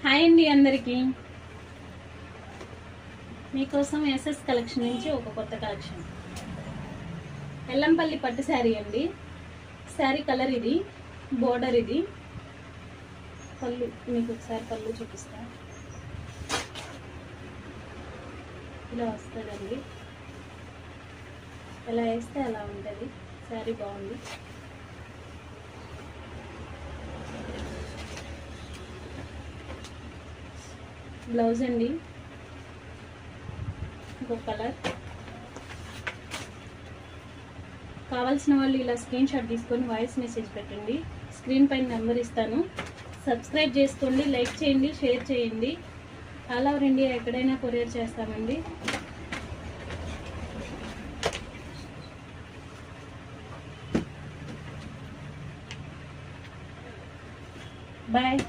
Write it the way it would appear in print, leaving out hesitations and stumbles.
Hi అండి అందరికీ. మీకోసం ఎస్ఎస్ కలెక్షన్ నుంచి ఒక కొత్త కలెక్షన్. ఎల్లంపల్లి పట్టు శారీ అండి. శారీ కలర్ ఇది, బోర్డర్ ఇది. పళ్ళు మీకు ఒకసారి పళ్ళు చూపిస్తా. ఇలా వస్తుందండి. ఎలా వేస్తే అలా ఉంటుంది. శారీ బాగుంది. బ్లౌజ్ అండి, ఇంకో కలర్. కావాల్సిన వాళ్ళు ఇలా స్క్రీన్ షాట్ తీసుకొని వాయిస్ మెసేజ్ పెట్టండి. స్క్రీన్ పైన నెంబర్ ఇస్తాను. సబ్స్క్రైబ్ చేసుకోండి, లైక్ చేయండి, షేర్ చేయండి. ఆల్ ఓవర్ ఇండియా ఎక్కడైనా కొరియర్ చేస్తామండి. బాయ్.